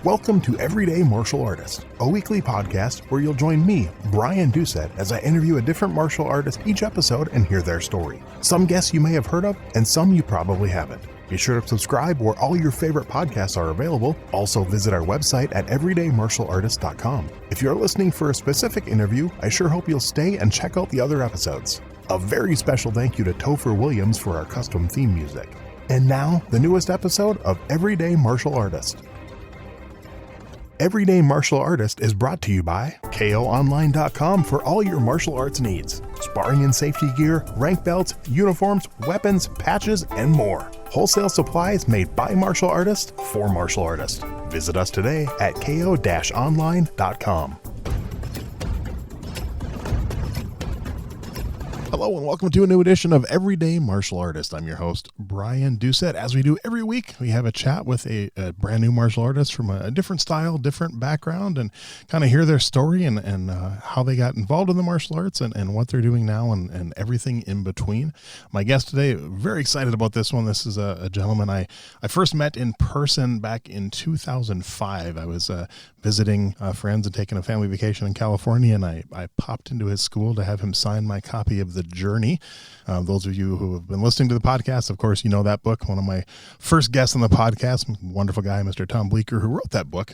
Welcome to Everyday Martial Artist, a weekly podcast where you'll join me, Brian Doucette, as I interview a different martial artist each episode and hear their story. Some guests you may have heard of, and some you probably haven't. Be sure to subscribe where all your favorite podcasts are available. Also visit our website at everydaymartialartist.com. If you're listening for a specific interview, I sure hope you'll stay and check out the other episodes. A very special thank you to Topher Williams for our custom theme music. And now, the newest episode of Everyday Martial Artist. Everyday Martial Artist is brought to you by KOOnline.com for all your martial arts needs. Sparring and safety gear, rank belts, uniforms, weapons, patches, and more. Wholesale supplies made by martial artists for martial artists. Visit us today at ko-online.com. Hello and welcome to a new edition of Everyday Martial Artist. I'm your host, Brian Doucette. As we do every week, we have a chat with a brand new martial artist from a different style, different background, and kind of hear their story and how they got involved in the martial arts and what they're doing now and everything in between. My guest today, very excited about this one. This is a gentleman I first met in person back in 2005. I was visiting friends and taking a family vacation in California, and I popped into his school to have him sign my copy of The Journey. Those of you who have been listening to the podcast, of course, you know that book. One of my first guests on the podcast, wonderful guy, Mr. Tom Bleeker, who wrote that book.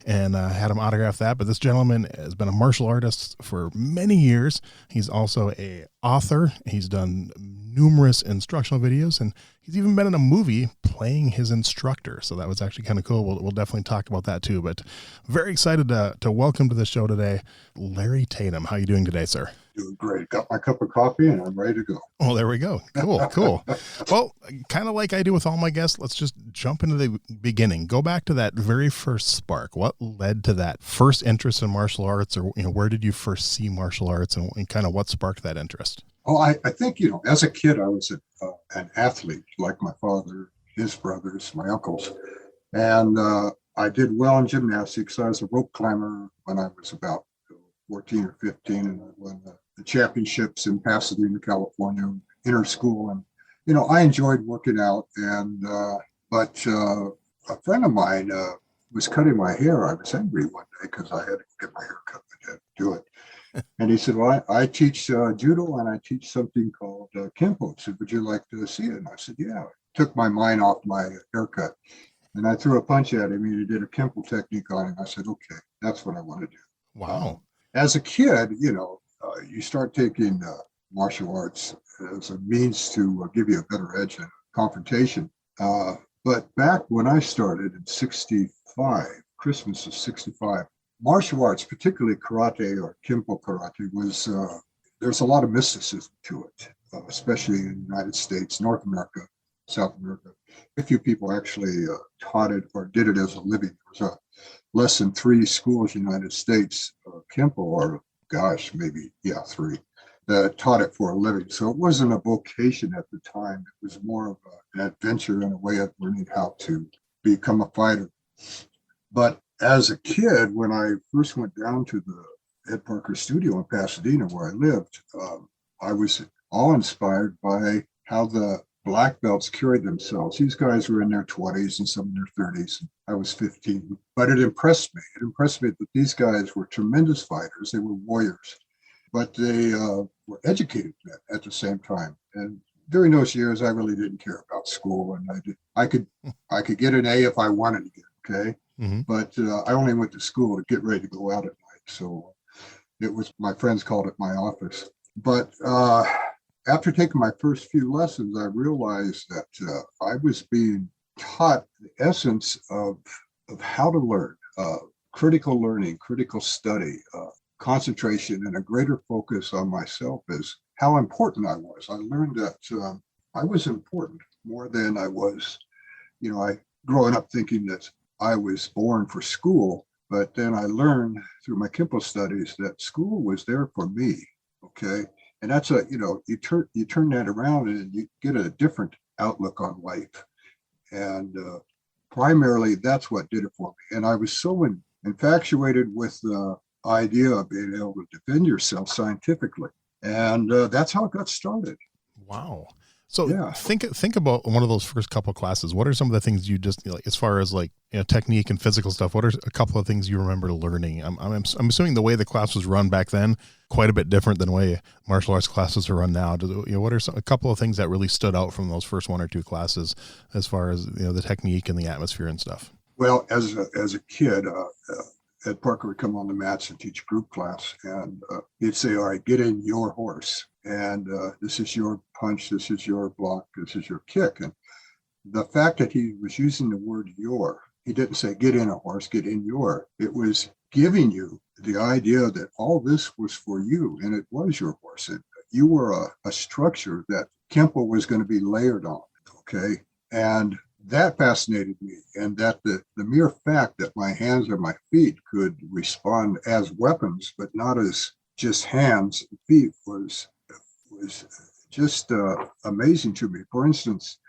And had him autograph that. But this gentleman has been a martial artist for many years. He's also a author. He's done numerous instructional videos, and he's even been in a movie playing his instructor. So that was actually kind of cool. We'll definitely talk about that too. But very excited to welcome to the show today, Larry Tatum. How are you doing today, sir? Doing great. Got my cup of coffee and I'm ready to go. Oh, there we go. Cool. Well, kind of like I do with all my guests, let's just jump into the beginning. Go back to that very first spark. What led to that first interest in martial arts, or where did you first see martial arts, and kind of what sparked that interest? Oh, I think, as a kid, I was an athlete like my father, his brothers, my uncles. And I did well in gymnastics. I was a rope climber when I was about 14 or 15, and I won the championships in Pasadena, California, inter-school. And, I enjoyed working out. And but a friend of mine was cutting my hair. I was angry one day because I had to get my hair cut. I had to do it. And he said, well, I teach judo, and I teach something called Kenpo. He said, would you like to see it? And I said, yeah. Took my mind off my haircut. And I threw a punch at him, and he did a Kenpo technique on him. I said, okay, that's what I want to do. Wow. As a kid, you start taking martial arts as a means to give you a better edge in a confrontation. But back when I started in 65, Christmas of 65, martial arts, particularly karate or Kenpo Karate, was there's a lot of mysticism to it, especially in the United States, North America, South America. A few people actually taught it or did it as a living. There was less than 3 schools in the United States, Kenpo, or maybe 3, that taught it for a living. So it wasn't a vocation at the time. It was more of an adventure and a way of learning how to become a fighter. But as a kid, when I first went down to the Ed Parker studio in Pasadena where I lived, I was awe-inspired by how the black belts carried themselves. These guys were in their 20s and some in their 30s. I was 15, but it impressed me. It impressed me that these guys were tremendous fighters. They were warriors, but they were educated at the same time. And during those years, I really didn't care about school, and I could get an A if I wanted to get it, okay? Mm-hmm. But I only went to school to get ready to go out at night. So it was, my friends called it my office. But after taking my first few lessons, I realized that I was being taught the essence of how to learn, critical learning, critical study, concentration, and a greater focus on myself is how important I was. I learned that I was important more than I was, growing up thinking that I was born for school, but then I learned through my Kenpo studies that school was there for me, okay? And that's you turn that around and you get a different outlook on life. And primarily that's what did it for me. And I was so infatuated with the idea of being able to defend yourself scientifically. And that's how it got started. Wow. So Yeah. think about one of those first couple of classes. What are some of the things you just, like, as far as like, technique and physical stuff? What are a couple of things you remember learning? I'm assuming the way the class was run back then quite a bit different than the way martial arts classes are run now. What are a couple of things that really stood out from those first one or two classes as far as the technique and the atmosphere and stuff? Well, as a kid, Ed Parker would come on the mats and teach group class, and he'd say, "All right, get in your horse, and this is your punch, this is your block, this is your kick." And the fact that he was using the word "your," he didn't say "get in a horse," "get in your." It was giving you the idea that all this was for you, and it was your horse. You were a structure that Kenpo was going to be layered on. Okay, and that fascinated me, and that the mere fact that my hands or my feet could respond as weapons, but not as just hands and feet, was just amazing to me. For instance,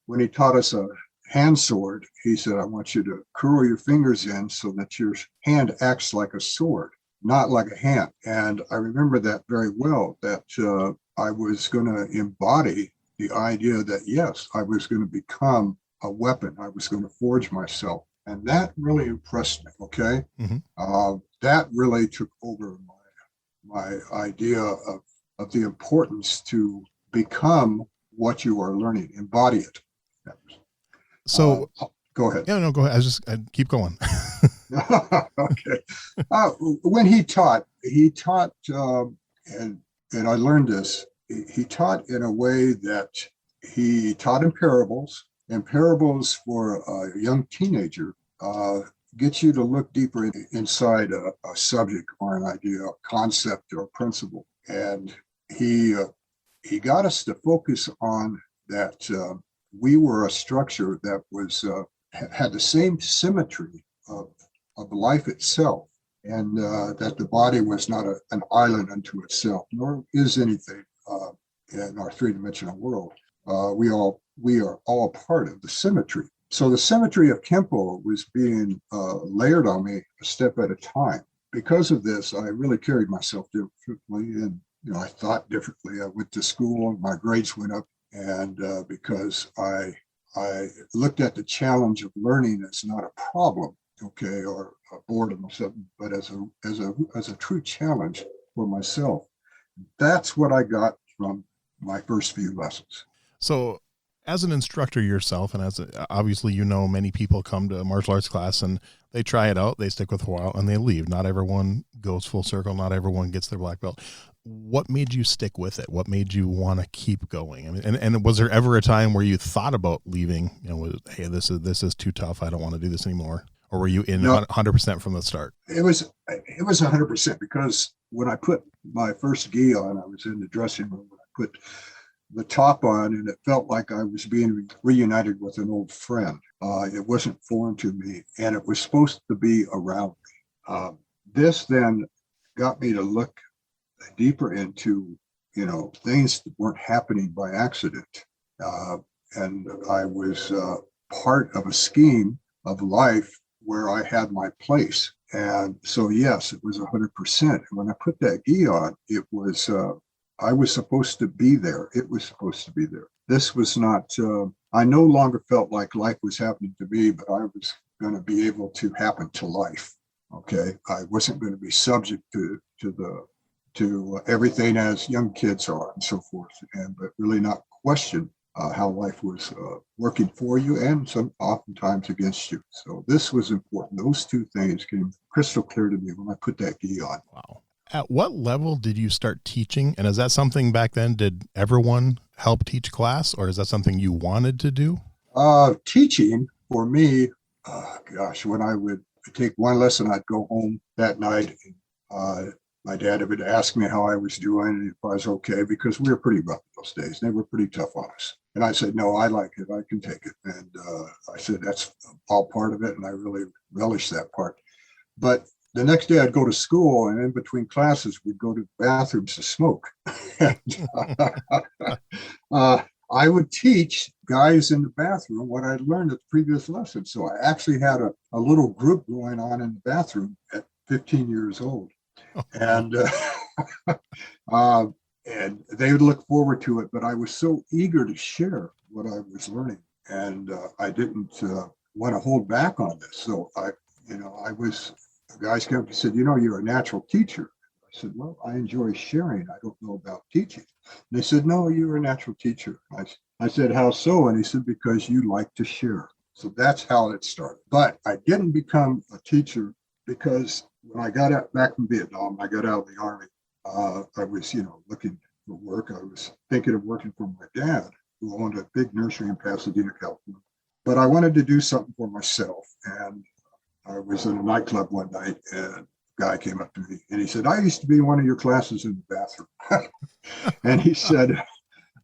when he taught us a hand sword, he said, "I want you to curl your fingers in so that your hand acts like a sword, not like a hand." And I remember that very well, that I was going to embody the idea that, yes, I was going to become a weapon. I was going to forge myself. And that really impressed me. Okay. Mm-hmm. That really took over my idea of the importance to become what you are learning, embody it. So go ahead. Yeah, no, go ahead. I'd keep going. Okay. When he taught, and I learned this, he taught in a way that he taught in parables, and parables for a young teenager get you to look deeper inside a subject or an idea, a concept or a principle. And he got us to focus on that we were a structure that was had the same symmetry of life itself, and that the body was not an island unto itself, nor is anything in our three-dimensional world. We are all part of the symmetry. So the symmetry of Kenpo was being layered on me a step at a time. Because of this, I really carried myself differently, and I thought differently. I went to school, and my grades went up, and because I looked at the challenge of learning as not a problem, okay, or a boredom or something, but as a true challenge for myself. That's what I got from my first few lessons. So, as an instructor yourself, and obviously many people come to a martial arts class and they try it out, they stick with it a while, and they leave. Not everyone goes full circle. Not everyone gets their black belt. What made you stick with it? What made you want to keep going? I mean, and was there ever a time where you thought about leaving? Hey, this is too tough. I don't want to do this anymore. Or were you in 100% from the start? It was 100%, because when I put my first gi on, I was in the dressing room. When I put the top on, and it felt like I was being reunited with an old friend. It wasn't foreign to me, and it was supposed to be around me. This then got me to look deeper into, things that weren't happening by accident. And I was part of a scheme of life where I had my place. And so, yes, it was 100%. And when I put that gi on, it was, I was supposed to be there. It was supposed to be there. This was not, I no longer felt like life was happening to me, but I was going to be able to happen to life. Okay. I wasn't going to be subject to everything as young kids are and so forth, but really not question how life was working for you and oftentimes against you. So this was important. Those two things came crystal clear to me when I put that gi on. Wow. At what level did you start teaching? And is that something back then, did everyone help teach class, or is that something you wanted to do? Teaching for me, when I would take one lesson, I'd go home that night. My dad would ask me how I was doing and if I was okay, because we were pretty rough those days. They were pretty tough on us. And I said, "No, I like it. I can take it." And I said, "That's all part of it." And I really relished that part. But the next day I'd go to school, and in between classes, we'd go to bathrooms to smoke. And, I would teach guys in the bathroom what I'd learned at the previous lesson. So I actually had a little group going on in the bathroom at 15 years old. And and they would look forward to it. But I was so eager to share what I was learning, and I didn't want to hold back on this. So the guys came up and said, you're a natural teacher. I said, well, I enjoy sharing. I don't know about teaching. And they said, no, you're a natural teacher. I said, how so? And he said, because you like to share. So that's how it started. But I didn't become a teacher because when I got back from Vietnam, I got out of the Army. I was, looking for work. I was thinking of working for my dad, who owned a big nursery in Pasadena, California. But I wanted to do something for myself. And I was in a nightclub one night, and a guy came up to me and he said, I used to be in one of your classes in the bathroom. And he said,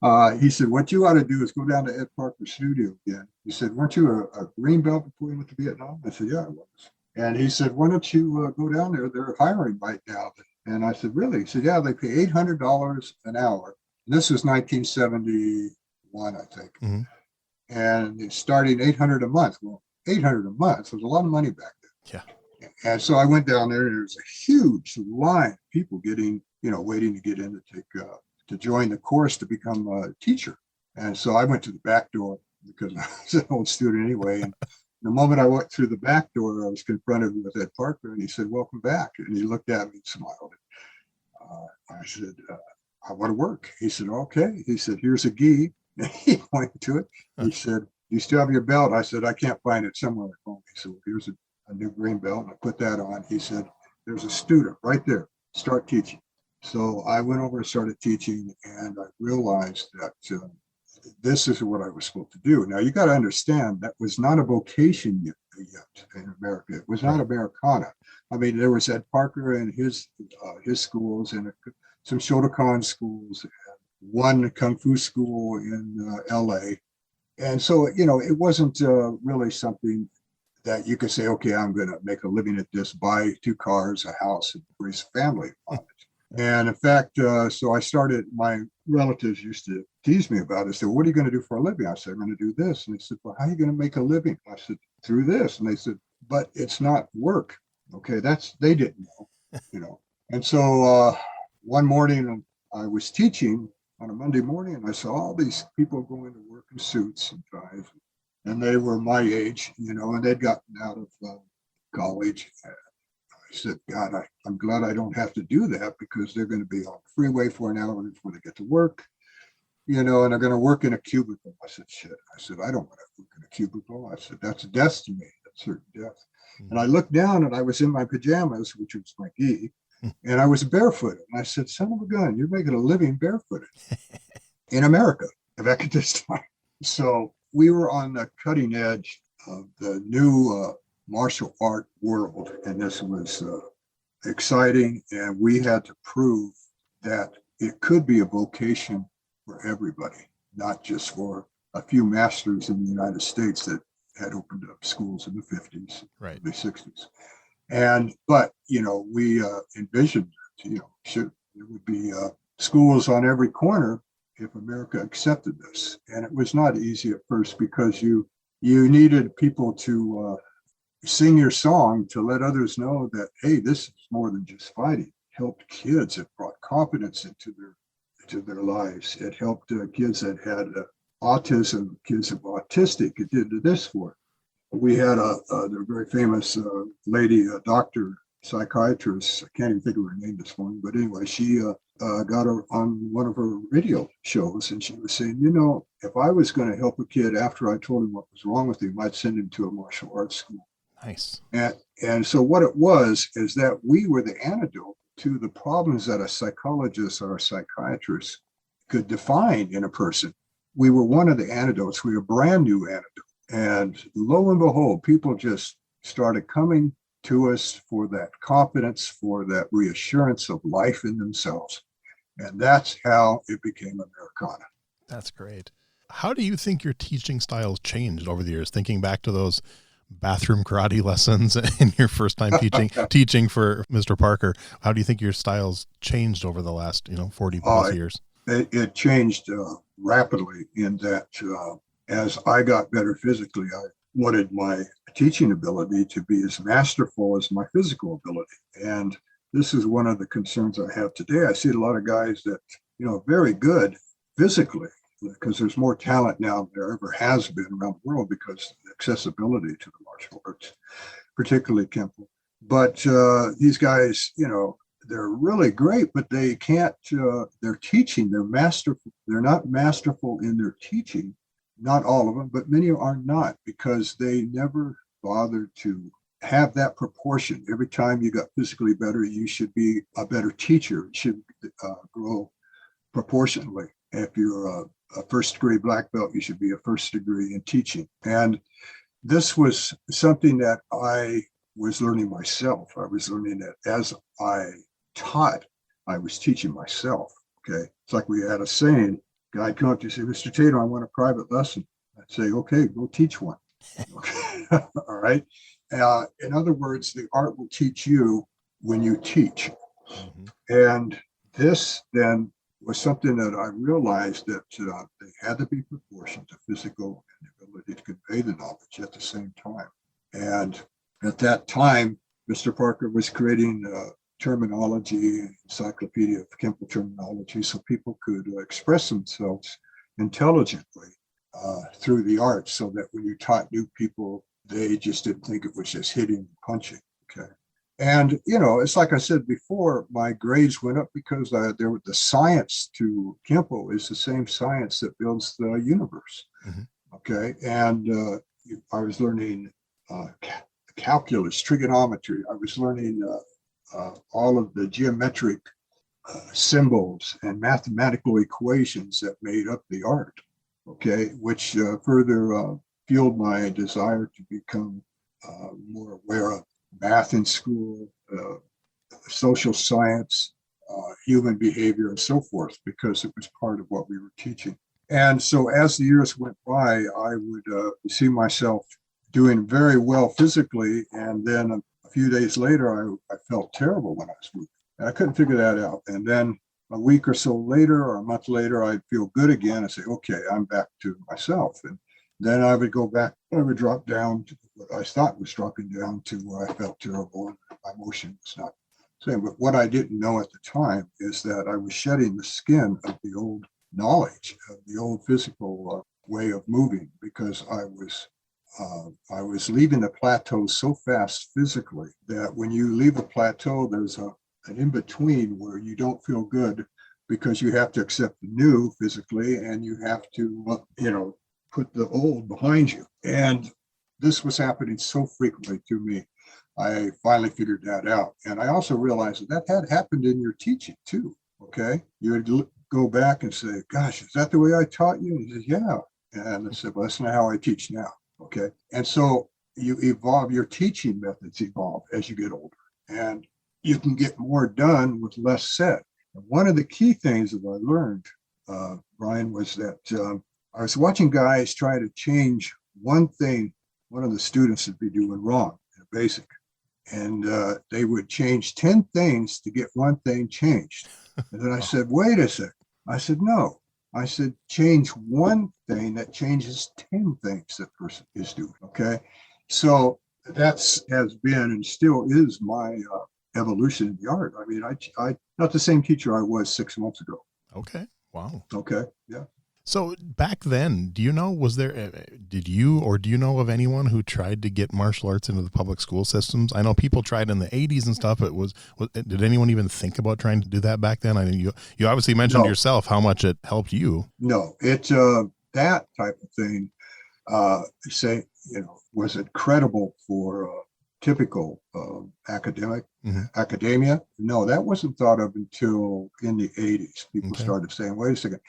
what you ought to do is go down to Ed Parker's studio again. He said, weren't you a green belt before you went to Vietnam? I said, yeah, I was. And he said, why don't you go down there? They're hiring right now. And I said, really? He said, yeah, they pay $800 an hour. And this was 1971, I think. Mm-hmm. And it's starting $800 a month. Well, $800 a month was a lot of money back then. Yeah. And so I went down there, and there was a huge line of people waiting to get in to join the course to become a teacher. And so I went to the back door because I was an old student anyway. And the moment I went through the back door, I was confronted with Ed Parker, and he said, welcome back. And he looked at me and smiled. I said, I want to work. He said, okay. He said, here's a gi. And he pointed to it. He said, you still have your belt? I said, I can't find it somewhere at home. He said, well, here's a new green belt. And I put that on. He said, there's a student right there. Start teaching. So I went over and started teaching, and I realized that this is what I was supposed to do. Now, you got to understand that was not a vocation yet in America. It was not Americana. I mean, there was Ed Parker and his schools, and some Shotokan schools, and one kung fu school in LA. And so, it wasn't really something that you could say, okay, I'm going to make a living at this, buy 2 cars, a house, and raise a family on it. And in fact, so I started, my relatives used to tease me about it. They said, what are you going to do for a living? I said, I'm going to do this. And they said, well, how are you going to make a living? I said, through this. And they said, but it's not work. Okay, they didn't know. And so one morning I was teaching on a Monday morning, and I saw all these people going to work in suits and ties. And they were my age, and they'd gotten out of college. I said, God, I'm glad I don't have to do that, because they're going to be on the freeway for an hour before they get to work, and they're going to work in a cubicle. I said, shit. I said, I don't want to work in a cubicle. I said, that's death to me. That's certain death. Mm-hmm. And I looked down, and I was in my pajamas, which was my gi, and I was barefooted. And I said, son of a gun, you're making a living barefooted in America back at this time. So we were on the cutting edge of the new martial art world, and this was exciting, and we had to prove that it could be a vocation for everybody, not just for a few masters in the United States that had opened up schools in the 50s, right, the 60s. But we envisioned there would be schools on every corner if America accepted this. And it was not easy at first, because you needed people to sing your song to let others know that, hey, this is more than just fighting. It helped kids. It brought confidence into their lives. It helped kids that had autism, kids that were autistic. It did this for it. We had a very famous lady, a doctor, psychiatrist. I can't even think of her name this morning, but anyway, she got her on one of her radio shows, and she was saying, if I was going to help a kid after I told him what was wrong with him, I'd send him to a martial arts school. Nice. And so what it was is that we were the antidote to the problems that a psychologist or a psychiatrist could define in a person. We were one of the antidotes. We were a brand new antidote. And lo and behold, people just started coming to us for that confidence, for that reassurance of life in themselves. And that's how it became Americana. That's great. How do you think your teaching styles changed over the years? Thinking back to those bathroom karate lessons in your first time teaching for Mr. Parker, how do you think your styles changed over the last 40 plus years? It changed rapidly, in that as I got better physically, I wanted my teaching ability to be as masterful as my physical ability. And this is one of the concerns I have today. I see a lot of guys that very good physically, because there's more talent now than there ever has been around the world because of the accessibility to the martial arts, particularly Kenpo. But these guys, they're really great, but they can't, they're teaching, they're masterful. They're not masterful in their teaching. Not all of them, but many are not, because they never bothered to have that proportion. Every time you got physically better, you should be a better teacher. It should grow proportionally. If you're a first degree black belt, you should be a first degree in teaching. And this was something that I was learning myself. I was learning that as I taught, I was teaching myself. Okay. It's like we had a saying, guy come up to say, Mr. Tatum, I want a private lesson. I'd say, okay, go teach one. Okay. All right. In other words, the art will teach you when you teach. Mm-hmm. And this then was something that I realized that they had to be proportioned to physical and the ability to convey the knowledge at the same time. And at that time, Mr. Parker was creating terminology, encyclopedia of Kenpo terminology, so people could express themselves intelligently through the arts, so that when you taught new people, they just didn't think it was just hitting and punching. Okay. And, it's like I said before, my grades went up because the science to Kenpo is the same science that builds the universe. Mm-hmm. Okay. And I was learning calculus, trigonometry. I was learning all of the geometric symbols and mathematical equations that made up the art. Okay. Which further fueled my desire to become more aware of math in school, social science, human behavior, and so forth, because it was part of what we were teaching. And so as the years went by, I would see myself doing very well physically. And then a few days later, I felt terrible when I was moving. And I couldn't figure that out. And then a week or so later, or a month later, I'd feel good again and say, okay, I'm back to myself. And then I would go back, I would drop down to what I thought was dropping down to where I felt terrible and my motion was not the same. But what I didn't know at the time is that I was shedding the skin of the old knowledge, of the old physical way of moving, because I was leaving the plateau so fast physically that when you leave a plateau, there's an in-between where you don't feel good, because you have to accept the new physically, and you have to, put the old behind you. And this was happening so frequently to me. I finally figured that out. And I also realized that had happened in your teaching too. Okay. You would go back and say, gosh, is that the way I taught you? And he said, yeah. And I said, well, that's not how I teach now. Okay. And so you evolve, your teaching methods evolve as you get older, and you can get more done with less said. And one of the key things that I learned, Brian, was that I was watching guys try to change one thing one of the students would be doing wrong in basic. And they would change 10 things to get one thing changed. And then I said, wait a sec. I said, no. I said, change one thing that changes 10 things that person is doing. Okay. So that's has been and still is my evolution in the art. I mean, I not the same teacher I was 6 months ago. Okay. Wow. Okay. Yeah. So back then, do you know of anyone who tried to get martial arts into the public school systems? I know people tried in the 80s and stuff. Did anyone even think about trying to do that back then? I mean, you obviously mentioned yourself how much it helped you. No, it that type of thing, was it credible for typical academia? No, that wasn't thought of until in the 80s. People started saying, wait a second.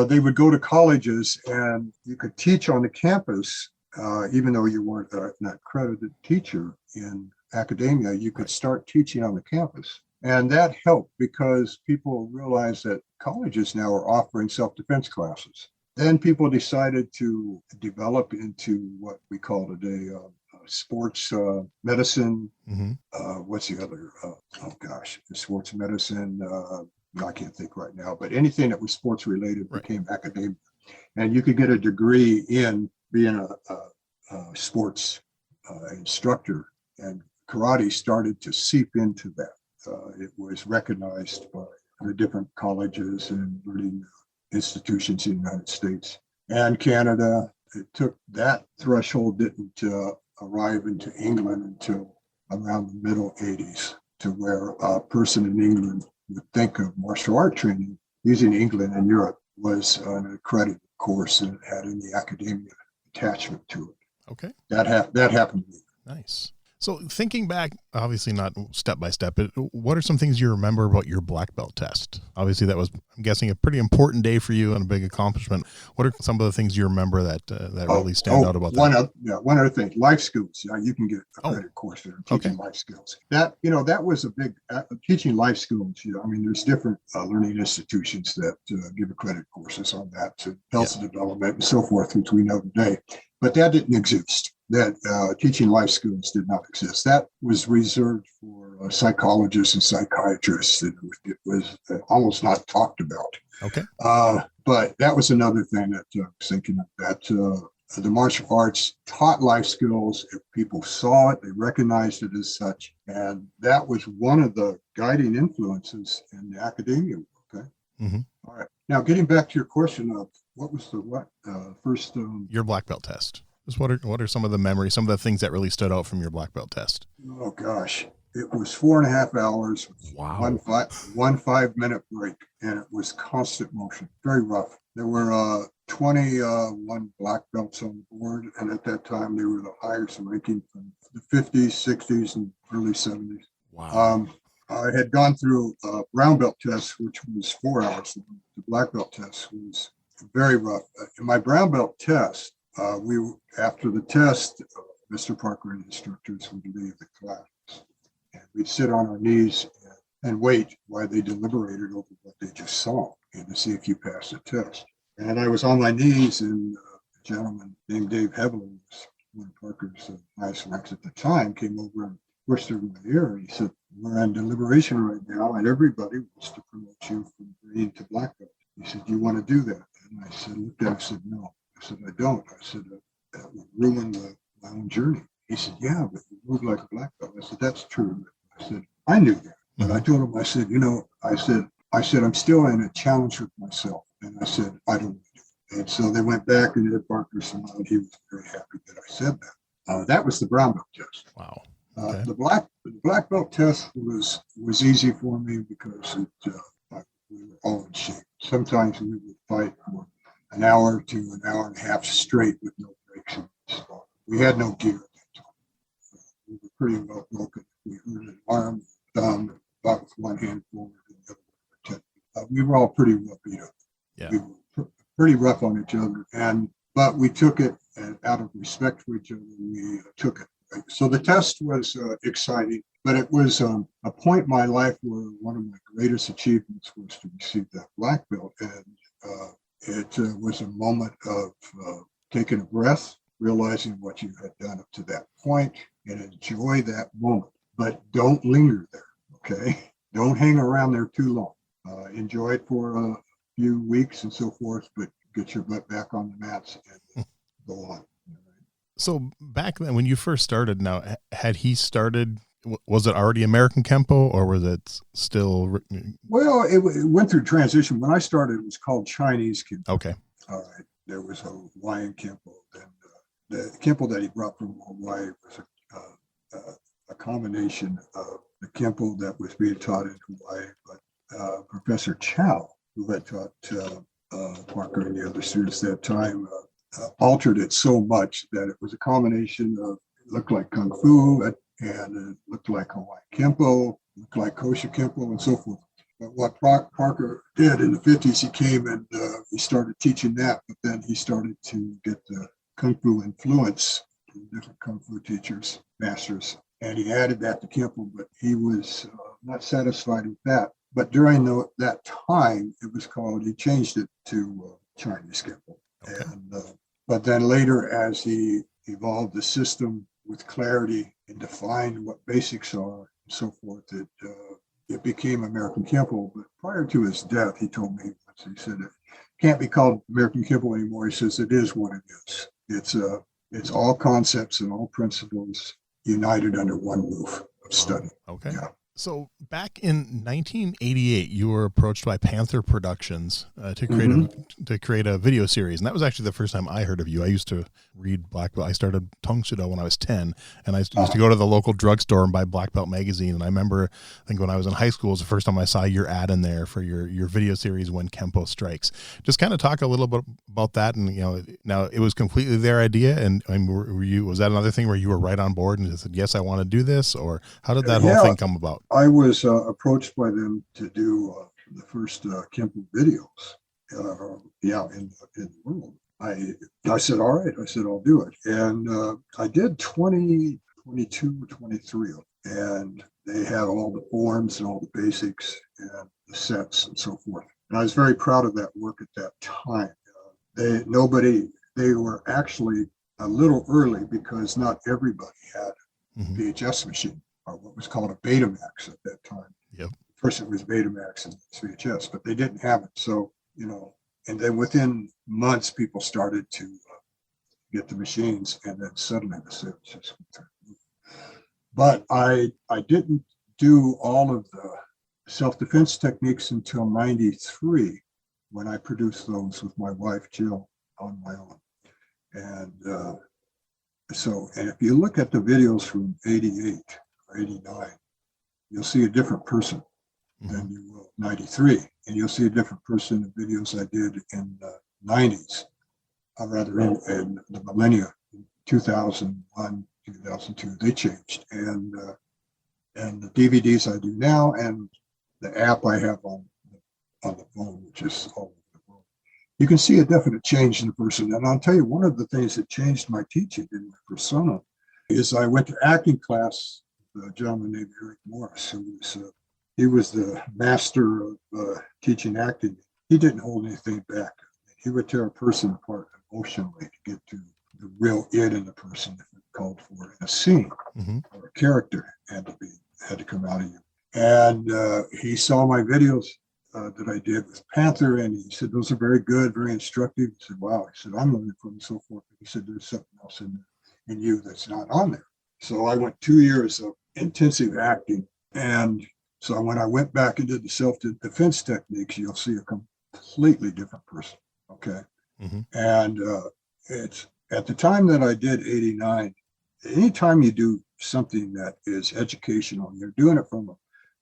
They would go to colleges and you could teach on the campus, even though you weren't an accredited teacher in academia, you could start teaching on the campus. And that helped because people realized that colleges now are offering self-defense classes. Then people decided to develop into what we call today sports medicine. Mm-hmm. What's the other? Sports medicine. I can't think right now, but anything that was sports related became academic. And you could get a degree in being a sports instructor, and karate started to seep into that. It was recognized by the different colleges and learning institutions in the United States and Canada. It took that threshold didn't arrive into England until around the middle 80s, to where a person in England would think of martial art training using England and Europe was an accredited course and had any academia attachment to it. Okay. That happened to me. Nice. So thinking back, obviously not step by step, but what are some things you remember about your black belt test? Obviously that was, I'm guessing, a pretty important day for you and a big accomplishment. What are some of the things you remember that really stand out about that? One other thing, life skills. You can get a credit course there, teaching life skills. That was a big, teaching life skills. I mean, there's different learning institutions that give accredited courses on that, to health development and so forth, which we know today. But that didn't exist. That teaching life skills did not exist. That was reserved for psychologists and psychiatrists. It was almost not talked about. Okay. But that was another thing that I was thinking of, that the martial arts taught life skills. If people saw it, they recognized it as such. And that was one of the guiding influences in the academia. Okay. Mm-hmm. All right. Now, getting back to your question of what was the first? Your black belt test. What are some of the memories, some of the things that really stood out from your black belt test? Oh gosh, it was 4.5 hours. Wow. One 5-minute break, and it was constant motion, very rough. There were 21 black belts on the board, and at that time they were the highest ranking from the 50s, 60s, and early 70s. Wow. I had gone through a brown belt test, which was 4 hours. The black belt test was very rough. In my brown belt test, after the test, Mr. Parker and instructors would leave the class, and we'd sit on our knees and wait while they deliberated over what they just saw and to see if you passed the test. And I was on my knees, and a gentleman named Dave Heavily, one of Parker's highest ranks at the time, came over and whispered in my ear. He said, "We're on deliberation right now, and everybody wants to promote you from green to black belt." He said, "Do you want to do that?" And I said, looked at him, I said, "No." I said, "I don't." I said, "That would ruin my own journey." He said, "Yeah, but you move like a black belt." I said, "That's true." I said, "I knew that." But I told him, I said, I said, "I'm still in a challenge with myself." And I said, "I don't want to do it." And so they went back, and Ed Parker smiled. He was very happy that I said that. That was the brown belt test. Wow. Okay. The black belt test was easy for me because we were all in shape. Sometimes we would fight for an hour to an hour and a half straight with no breaks. We had no gear at that time. We were pretty well broken. We hurt an arm, thumb, about with one hand forward and the other one. We were all pretty well beat up. Yeah. We were pretty rough on each other, but we took it, and out of respect for each other, we took it. Right? So the test was exciting, but it was a point in my life where one of my greatest achievements was to receive that black belt, and it was a moment of taking a breath, realizing what you had done up to that point, and enjoy that moment. But don't linger there, okay? Don't hang around there too long. Enjoy it for a few weeks and so forth, but get your butt back on the mats and go on. So back then, when you first started, now, had he started, was it already American Kenpo, or was it still? Well, it went through transition. When I started, it was called Chinese Kenpo. Okay. All right. There was a Hawaiian Kenpo. Then the Kenpo that he brought from Hawaii was a combination of the Kenpo that was being taught in Hawaii, but Professor Chow, who had taught Parker and the other students that time, altered it so much that it was a combination of, it looked like Kung Fu, and it looked like Hawaii Kenpo, looked like Kosher Kenpo, and so forth. But what Parker did in the 50s, he came and he started teaching that, but then he started to get the Kung Fu influence from different Kung Fu teachers, masters, and he added that to Kenpo, but he was not satisfied with that. But during that time, it was called, he changed it to Chinese Kenpo. Okay. And, but then later, as he evolved the system with clarity and defined what basics are and so forth, it became American Kenpo. But prior to his death, he told me once, he said, it can't be called American Kenpo anymore. He says, it is what it is. It's all concepts and all principles united under one roof of study. Okay. Yeah. So back in 1988, you were approached by Panther Productions to create a video series, and that was actually the first time I heard of you. I used to read Black Belt. I started Tong Sudo when I was 10, and I used to go to the local drugstore and buy Black Belt magazine. And I remember, I think when I was in high school, it was the first time I saw your ad in there for your video series, When Kenpo Strikes. Just kind of talk a little bit about that, and now it was completely their idea. And was that another thing where you were right on board and said, yes, I want to do this, or how did that whole thing come about? I was approached by them to do the first Kenpo videos in the world. I said, all right. I said, I'll do it. And I did 22 or 23 of them. And they had all the forms and all the basics and the sets and so forth. And I was very proud of that work at that time. They were actually a little early because not everybody had a VHS machine, or what was called a Betamax at that time. Yep. First it was Betamax and VHS, but they didn't have it. So, and then within months, people started to get the machines, and then suddenly the sales just went through. But I didn't do all of the self-defense techniques until 93, when I produced those with my wife, Jill, on my own. And and if you look at the videos from 88 or 89, you'll see a different person than you will 93. And you'll see a different person in the videos I did in the 90s, or rather in the millennia, 2001, 2002, they changed. And the DVDs I do now, and the app I have on the phone, which is all over the world, you can see a definite change in the person. And I'll tell you, one of the things that changed my teaching in my persona is I went to acting class with a gentleman named Eric Morris, who was he was the master of teaching acting. He didn't hold anything back. He would tear a person apart emotionally to get to the real it in the person if it called for it in a scene or a character had to come out of you. And he saw my videos that I did with Panther, and he said, those are very good, very instructive. He said, wow. He said, I'm learning from and so forth. He said, there's something else in you that's not on there. So I went 2 years of intensive acting. And so when I went back into the self-defense techniques, you'll see a completely different person. Okay. And it's at the time that I did 89, anytime you do something that is educational, you're doing it from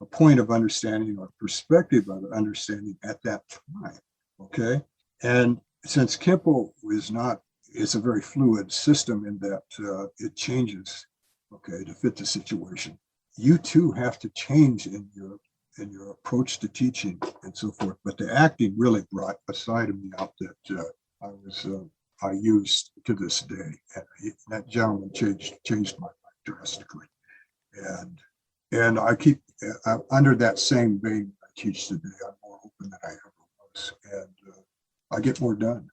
a point of understanding or perspective of understanding at that time. Okay. And since Kenpo it's a very fluid system in that it changes, okay, to fit the situation. You too have to change in your approach to teaching and so forth. But the acting really brought a side of me out that I use to this day. And that gentleman changed my life drastically. And I keep under that same vein I teach today. I'm more open than I ever was, and I get more done.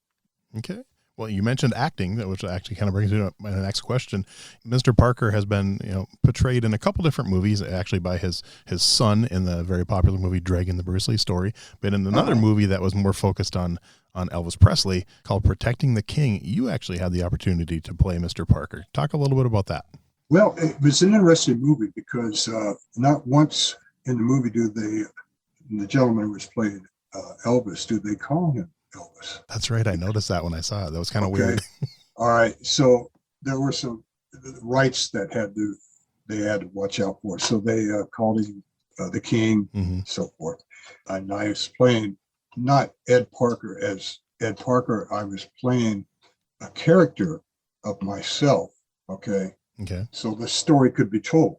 Okay. Well, you mentioned acting, which actually kind of brings me to my next question. Mr. Parker has been, portrayed in a couple different movies, actually by his son in the very popular movie Dragon, the Bruce Lee story, but in another movie that was more focused on Elvis Presley called Protecting the King, you actually had the opportunity to play Mr. Parker. Talk a little bit about that. Well, it was an interesting movie because not once in the movie the gentleman who was playing Elvis, do they call him Elvis. That's right. I noticed that when I saw it. That was kind of weird. All right. So there were some rights that they had to watch out for. So they called him the King, so forth. And I was playing not Ed Parker as Ed Parker. I was playing a character of myself. Okay. So the story could be told.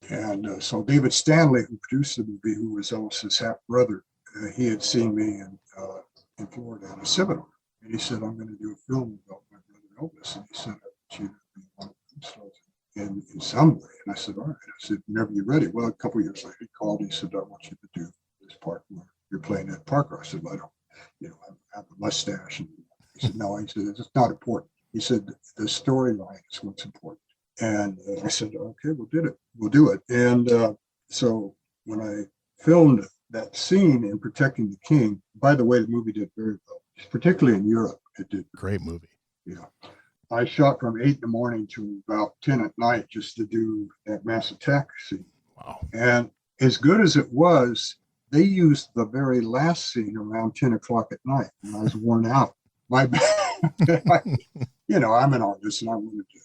And so David Stanley, who produced the movie, who was Elvis's half brother, he had seen me in Florida in a seminar, and he said, I'm going to do a film about my brother Elvis. And he said, I want you to be one of the stars in some way. And I said, all right. I said, whenever you're ready. Well, a couple of years later, he called and he said, I want you to do this part where you're playing Ed Parker. I said, well, I don't, I have a mustache. And he said, no. He said, it's not important. He said, the storyline is what's important. And I said, okay, we'll do it. And so when I filmed that scene in Protecting the King, by the way, the movie did very well, particularly in Europe. It did. Great movie. Yeah. I shot from 8 in the morning to about 10 at night just to do that mass attack scene. Wow. And as good as it was, they used the very last scene around 10 o'clock at night when I was worn out. My, I'm an artist and I wanted to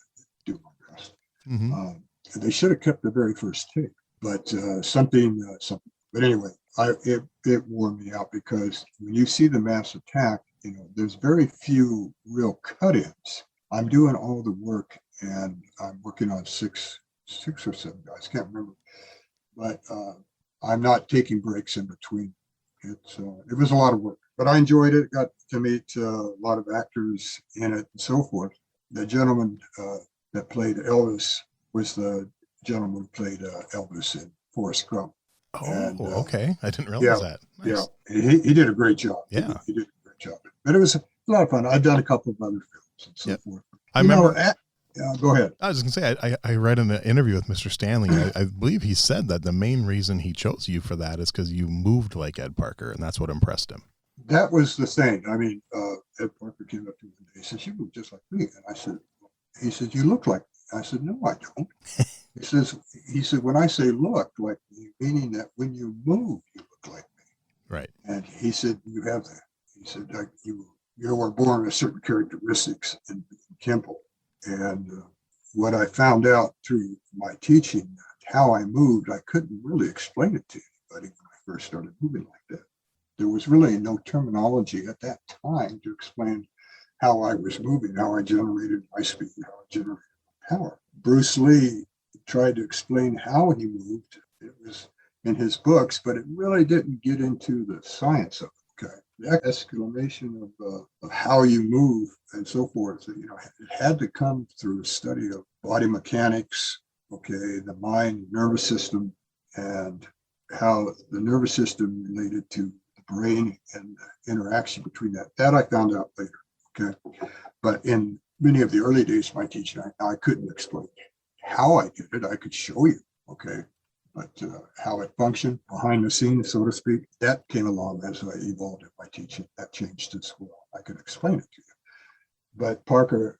do my best. Mm-hmm. They should have kept the very first tape, but something. But anyway, it wore me out because when you see the mass attack, there's very few real cut-ins. I'm doing all the work, and I'm working on six or seven guys. Can't remember, but I'm not taking breaks in between. It was a lot of work, but I enjoyed it. Got to meet a lot of actors in it and so forth. The gentleman that played Elvis was the gentleman who played Elvis in Forrest Gump. Oh, and, okay. I didn't realize that. Nice. Yeah, he did a great job. Yeah, he did a great job. But it was a lot of fun. I've done a couple of other films and so forth. I remember. Go ahead. I was going to say, I read in an interview with Mr. Stanley, I believe he said that the main reason he chose you for that is because you moved like Ed Parker, and that's what impressed him. That was the thing. I mean, Ed Parker came up to me one day. He said, "You look just like me." And he said, "You look like me." I said, "No, I don't." He said, "When I say look like me, meaning that when you move, you look like me." Right. And he said, "You have that." He said, "You were born with certain characteristics in Kenpo." And what I found out through my teaching, how I moved, I couldn't really explain it to anybody when I first started moving like that. There was really no terminology at that time to explain how I was moving, how I generated my speed, how I generated my power. Bruce Lee tried to explain how he moved. It was in his books, but it really didn't get into the science of it. Okay. The explanation of how you move and so forth, it had to come through a study of body mechanics, the mind, nervous system, and how the nervous system related to the brain and the interaction between that. That I found out later. Okay. But in many of the early days of my teaching, I couldn't explain how I did it. I could show you. Okay. But how it functioned behind the scenes, so to speak, that came along as I evolved in my teaching. That changed as well. I could explain it to you. But Parker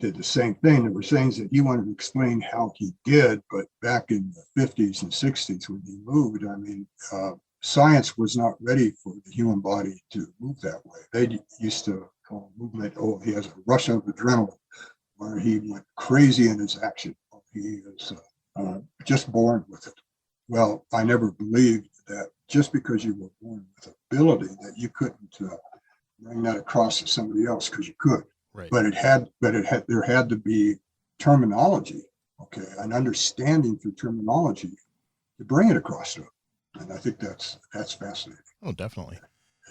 did the same thing. There were things that he wanted to explain how he did, but back in the 50s and 60s when he moved, I mean, science was not ready for the human body to move that way. They used to call movement, he has a rush of adrenaline, where he went crazy in his action. He is just born with it. Well, I never believed that just because you were born with ability that you couldn't bring that across to somebody else, because you could. Right. But there had to be terminology, an understanding through terminology to bring it across to them. And I think that's fascinating. Oh, definitely.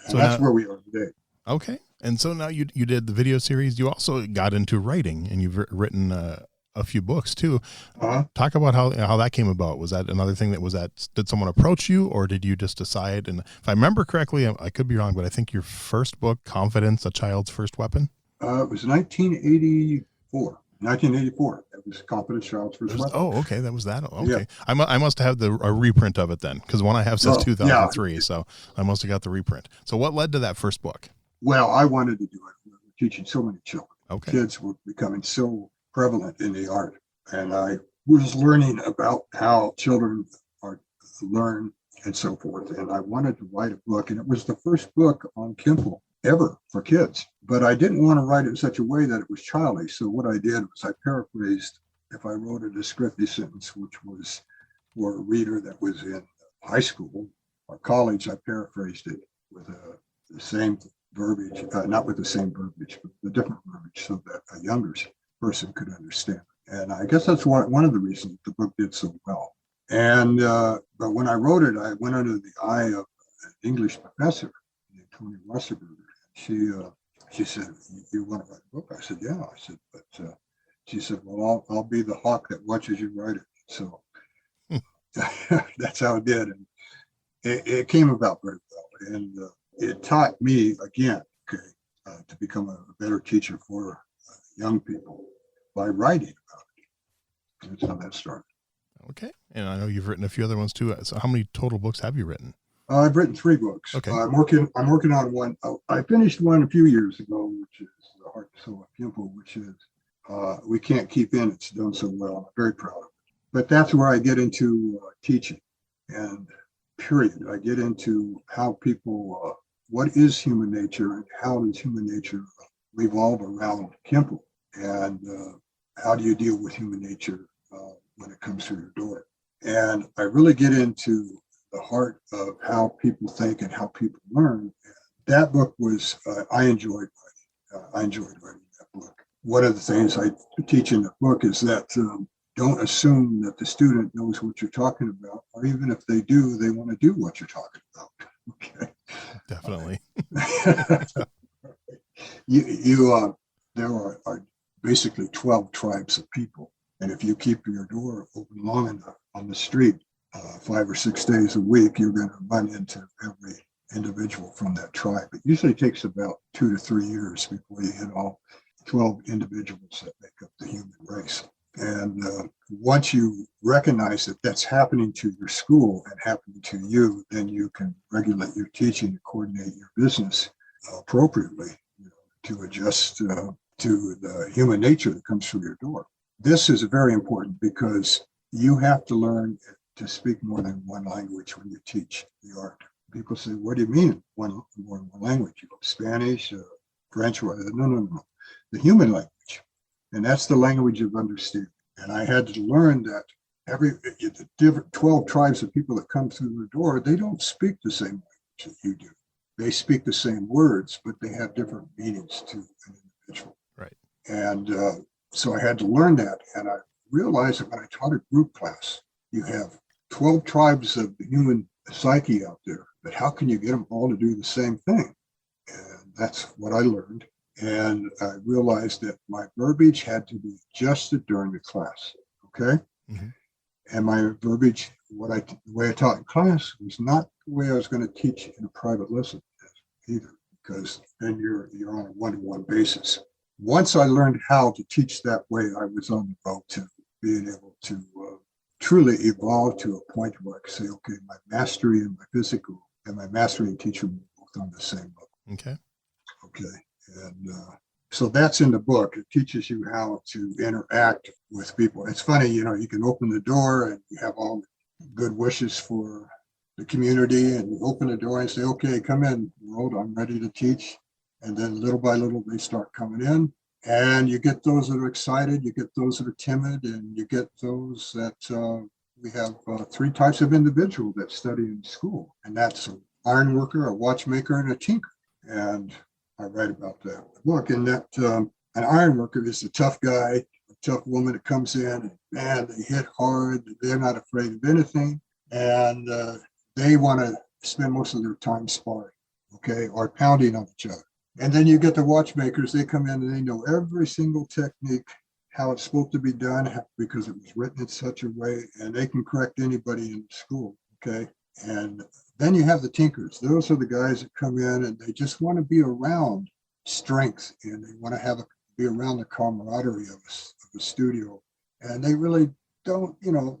And so that's where we are today. Okay. And so now you did the video series. You also got into writing, and you've written a few books too. Talk about how that came about. Was that another thing did someone approach you, or did you just decide? And if I remember correctly, I could be wrong, but I think your first book, Confidence, A Child's First Weapon. It was 1984. 1984. It was Confidence, Child's First Weapon. Oh, okay. That was that. Okay. Yeah. I must have a reprint of it then, because one I have says 2003. Yeah. So I must have got the reprint. So what led to that first book? Well, I wanted to do it. We were teaching so many children. Okay. Kids were becoming so prevalent in the art. And I was learning about how children learn and so forth. And I wanted to write a book. And it was the first book on Kenpo ever for kids. But I didn't want to write it in such a way that it was childish. So what I did was I paraphrased, if I wrote a descriptive sentence, which was for a reader that was in high school or college, I paraphrased it with the same verbiage, not with the same verbiage, but the different verbiage, so that a younger person could understand. And I guess that's one of the reasons the book did so well. And but when I wrote it, I went under the eye of an English professor named Tony Wasserberger. She said, "You want to write a book?" I said, "Yeah." I said, but she said, "Well, I'll be the hawk that watches you write it." So that's how it did, and it came about very well. And it taught me again, to become a better teacher for young people by writing about it. That's how that started. Okay. And I know you've written a few other ones too. So how many total books have you written? I've written 3 books. Okay. I'm working on one. I finished one a few years ago, which is The Heart and Soul of Kenpo, which is We Can't Keep In. It's done so well. I'm very proud of it. But that's where I get into teaching. and period. I get into how people, what is human nature and how does human nature revolve around Kenpo, and how do you deal with human nature when it comes through your door. And I really get into the heart of how people think and how people learn. That book was, I enjoyed writing that book. One of the things I teach in the book is that don't assume that the student knows what you're talking about, or even if they do, they want to do what you're talking about. Okay. Definitely. There are basically 12 tribes of people. And if you keep your door open long enough on the street, 5 or 6 days a week, you're going to run into every individual from that tribe. It usually takes about 2 to 3 years before you hit all 12 individuals that make up the human race. And once you recognize that that's happening to your school and happening to you, then you can regulate your teaching and coordinate your business appropriately, to adjust to the human nature that comes through your door. This is very important because you have to learn to speak more than one language when you teach the art. People say, what do you mean more than one language? Spanish, French? No. The human language. And that's the language of understanding. And I had to learn that the different 12 tribes of people that come through the door, they don't speak the same language that you do. They speak the same words, but they have different meanings to an individual. Right. And so I had to learn that. And I realized that when I taught a group class, you have 12 tribes of the human psyche out there, but how can you get them all to do the same thing? And that's what I learned. And I realized that my verbiage had to be adjusted during the class. Okay. Mm-hmm. And my verbiage, the way I taught in class, was not the way I was going to teach in a private lesson either, because then you're on a one-to-one basis. Once I learned how to teach that way, I was on the road to being able to truly evolve to a point where I could say, okay, my mastery and my physical and my mastery and teacher were both on the same level. Okay. Okay. And so that's in the book. It teaches you how to interact with people. It's funny, you can open the door and you have all the good wishes for the community, and you open the door and say, okay, come in, world, I'm ready to teach. And then little by little, they start coming in. And you get those that are excited, you get those that are timid, and you get those that we have 3 types of individual that study in school. And that's an iron worker, a watchmaker, and a tinker. And I write about that in the book. And that an iron worker is a tough guy, a tough woman that comes in, and man, they hit hard. They're not afraid of anything. And they want to spend most of their time sparring, okay, or pounding on each other. And then you get the watchmakers, they come in and they know every single technique, how it's supposed to be done, because it was written in such a way, and they can correct anybody in school, okay? And then you have the tinkers. Those are the guys that come in and they just want to be around strength, and they want to be around the camaraderie of a studio. And they really don't,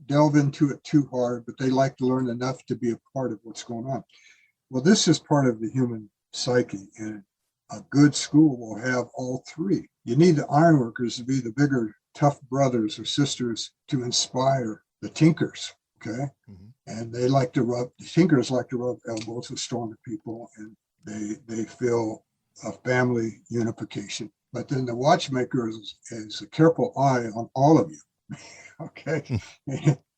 delve into it too hard, but they like to learn enough to be a part of what's going on. Well, this is part of the human psyche, and a good school will have all 3. You need the ironworkers to be the bigger, tough brothers or sisters to inspire the tinkers, okay? Mm-hmm. And the tinkers like to rub elbows with stronger people, and they feel a family unification. But then the watchmaker is a careful eye on all of you, okay?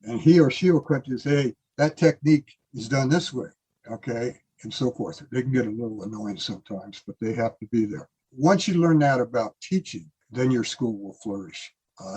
And he or she will quickly say, hey, that technique is done this way, okay? And so forth. They can get a little annoying sometimes, but they have to be there. Once you learn that about teaching, then your school will flourish.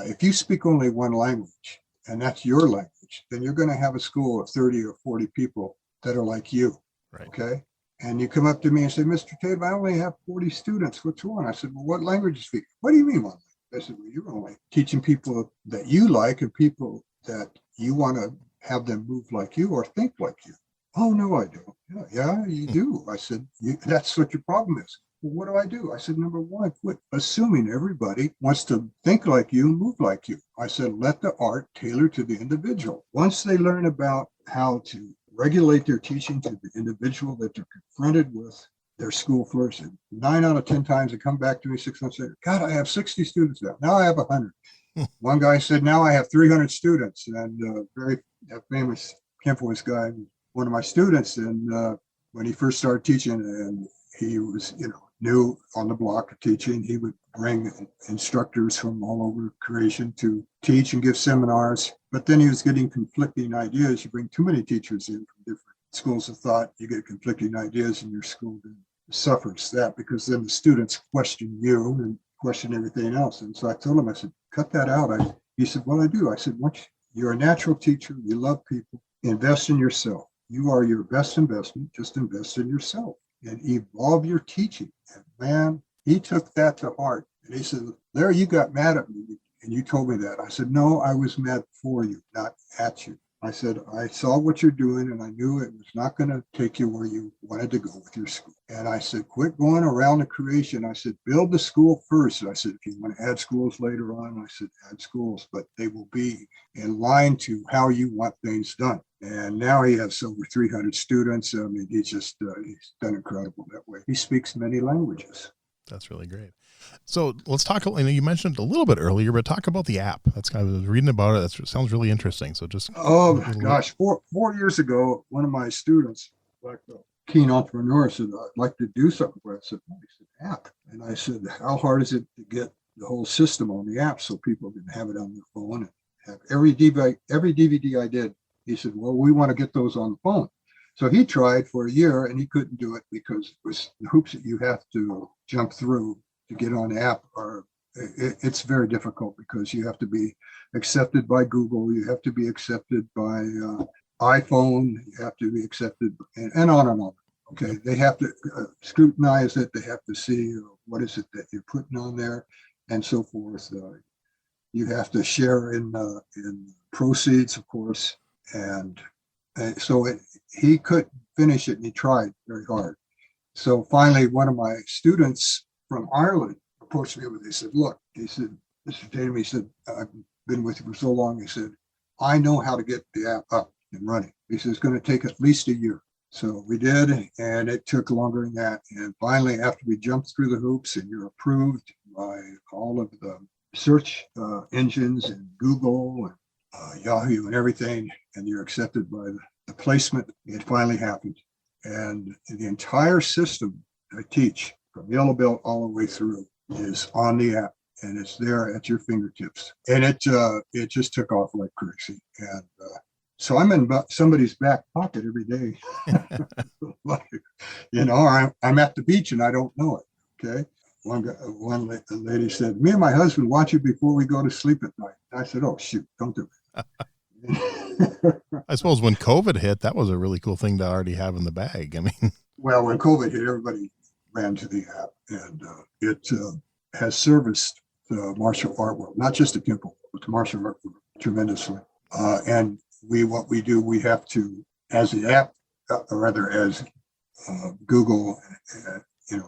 If you speak only one language, and that's your language, then you're going to have a school of 30 or 40 people that are like you, right. Okay? And you come up to me and say, Mr. Tatum, I only have 40 students. What's wrong? I said, well, what language do you speak? What do you mean one language? I said, well, you're only teaching people that you like and people that you want to have them move like you or think like you. Oh, no, I don't. Yeah, you do. I said, that's what your problem is. Well, what do? I said, number one, quit assuming everybody wants to think like you, move like you. I said, let the art tailor to the individual. Once they learn about how to regulate their teaching to the individual that they're confronted with, their school flourishes. 9 out of 10 times they come back to me 6 months later. God, I have 60 students now. Now I have 100. One guy said, now I have 300 students. And very famous Kenpo was guy, one of my students, and when he first started teaching, and he was, new on the block of teaching, he would bring instructors from all over creation to teach and give seminars. But then he was getting conflicting ideas. You bring too many teachers in from different schools of thought, you get conflicting ideas in your school, and suffers that, because then the students question you and question everything else. And so I told him, I said, cut that out. He said, well, I do. I said, you're a natural teacher. You love people. Invest in yourself. You are your best investment. Just invest in yourself and evolve your teaching. And man, he took that to heart. And he said, Larry, you got mad at me and you told me that. I said, no, I was mad for you, not at you. I said, I saw what you're doing and I knew it was not going to take you where you wanted to go with your school. And I said, quit going around the creation. I said, build the school first. And I said, if you want to add schools later on, I said, add schools, but they will be in line to how you want things done. And now he has over 300 students. I mean, he's done incredible that way. He speaks many languages. That's really great. So let's talk, you mentioned a little bit earlier, but talk about the app. I was reading about it. That sounds really interesting. So just. Oh gosh, 4 years ago, one of my students, like a keen entrepreneur, said, I'd like to do something with it. I said, he said, app. And I said, how hard is it to get the whole system on the app so people can have it on their phone and have every DVD I did? He said, well, we want to get those on the phone. So he tried for a year and he couldn't do it because it was the hoops that you have to jump through to get on the app it's very difficult, because you have to be accepted by Google, you have to be accepted by iPhone, you have to be accepted, and on and on. Okay, they have to scrutinize it, they have to see what is it that you're putting on there, and so forth. You have to share in proceeds, of course, and so he couldn't finish it, and he tried very hard. So finally, one of my students from Ireland approached me with it. He said, look, he said, Mr. Tatum, he said, I've been with you for so long. He said, I know how to get the app up and running. He said, it's going to take at least a year. So we did, and it took longer than that. And finally, after we jumped through the hoops and you're approved by all of the search engines and Google and Yahoo and everything, and you're accepted by the placement, it finally happened. And the entire system I teach, from yellow belt all the way through, is on the app, and it's there at your fingertips. And it just took off like crazy. And so I'm in somebody's back pocket every day. I'm at the beach and I don't know it. Okay. One lady said, me and my husband watch you before we go to sleep at night. I said, oh, shoot, don't do it. I suppose when COVID hit, that was a really cool thing to already have in the bag. I mean, well, when COVID hit, everybody ran to the app, and it has serviced the martial art world, not just the Kenpo, but the martial art world tremendously. And what we do, we have to, as the app, or rather as Google,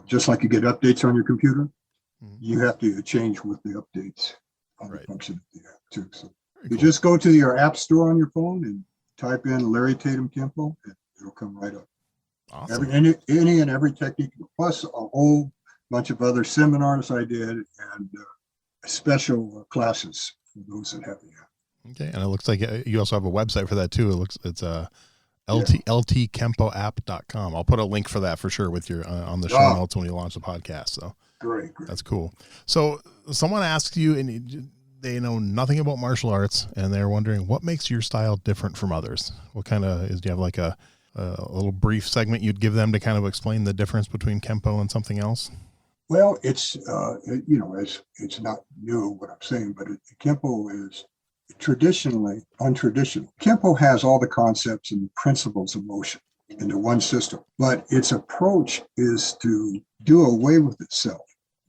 just like you get updates on your computer, you have to change with the updates on the function of the app too. So you just go to your app store on your phone and type in Larry Tatum Kenpo, and it'll come right up. Awesome. Any and every technique, plus a whole bunch of other seminars I did and special classes for those that have the app. Okay, and it looks like you also have a website for that too. It's ltkempoapp.com. I'll put a link for that for sure with your on the show notes when we launch the podcast. So great. That's cool. So someone asks you, and they know nothing about martial arts, and they're wondering what makes your style different from others. What kind of do you have like a little brief segment you'd give them to kind of explain the difference between Kenpo and something else? Well, it's it's not new what I'm saying, but Kenpo is traditionally untraditional. Kenpo has all the concepts and principles of motion into one system, but its approach is to do away with itself.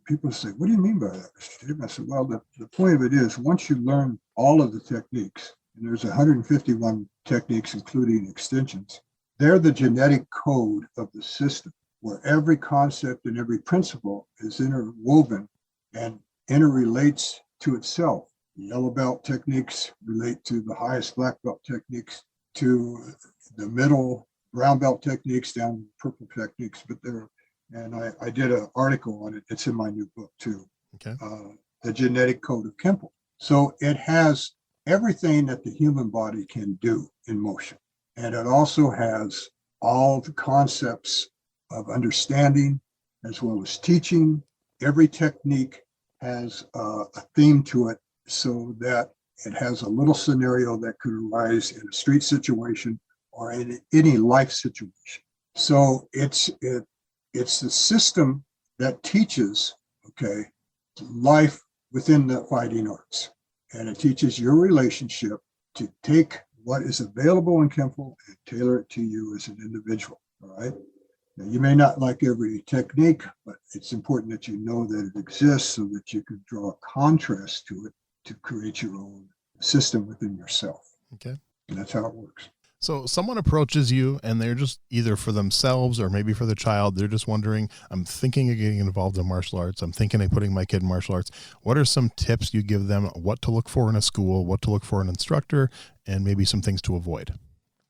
People say, what do you mean by that, Mr. Tatum? I said, well, the point of it is, once you learn all of the techniques, and there's 151 techniques, including extensions, they're the genetic code of the system, where every concept and every principle is interwoven and interrelates to itself. The yellow belt techniques relate to the highest black belt techniques, to the middle brown belt techniques, down to purple techniques. But I did an article on it. It's in my new book too. Okay. The genetic code of Kenpo. So it has everything that the human body can do in motion. And it also has all the concepts of understanding as well as teaching. Every technique has a theme to it so that it has a little scenario that could arise in a street situation or in any life situation. So it's the system that teaches, okay, life within the fighting arts. And it teaches your relationship to take what is available in Kenpo and tailor it to you as an individual. All right. Now, you may not like every technique, but it's important that you know that it exists so that you can draw a contrast to it to create your own system within yourself. Okay. And that's how it works. So someone approaches you and they're just either for themselves or maybe for the child. They're just wondering, I'm thinking of getting involved in martial arts. I'm thinking of putting my kid in martial arts. What are some tips you give them? What to look for in a school, what to look for in an instructor, and maybe some things to avoid?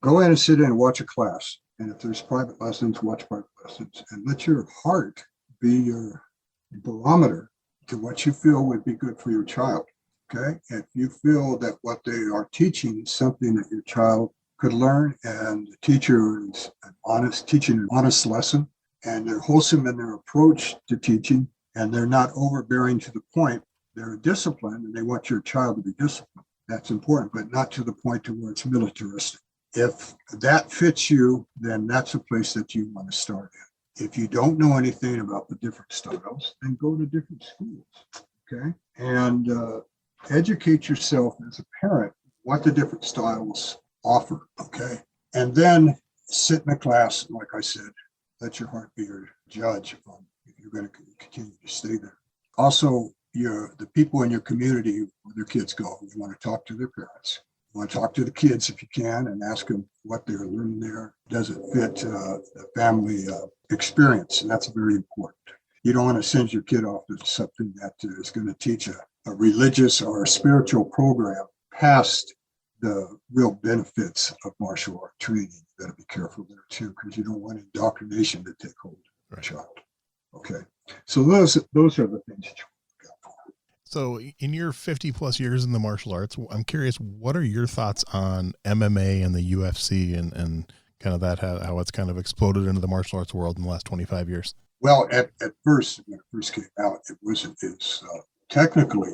Go in and sit in and watch a class. And if there's private lessons, watch private lessons and let your heart be your barometer to what you feel would be good for your child. Okay. If you feel that what they are teaching is something that your child could learn and the teacher is teaching an honest lesson and they're wholesome in their approach to teaching and they're not overbearing to the point, they're disciplined and they want your child to be disciplined. That's important, but not to the point to where it's militaristic. If that fits you, then that's a place that you want to start at. If you don't know anything about the different styles, then go to different schools, okay? And educate yourself as a parent what the different styles offer, okay? And then sit in a class, like I said, let your heart be your judge on if you're going to continue to stay there. Also, the people in your community where their kids go, you want to talk to their parents. You want to talk to the kids if you can and ask them what they're learning there. Does it fit the family experience? And that's very important. You don't want to send your kid off to something that is going to teach a religious or a spiritual program past the real benefits of martial art training. You got to be careful there too, because you don't want indoctrination to take hold of your child. Okay. So those are the things that you look out for. So in your 50 plus years in the martial arts, I'm curious, what are your thoughts on MMA and the UFC and kind of that, how it's kind of exploded into the martial arts world in the last 25 years? Well, at first, when it first came out, it wasn't as technically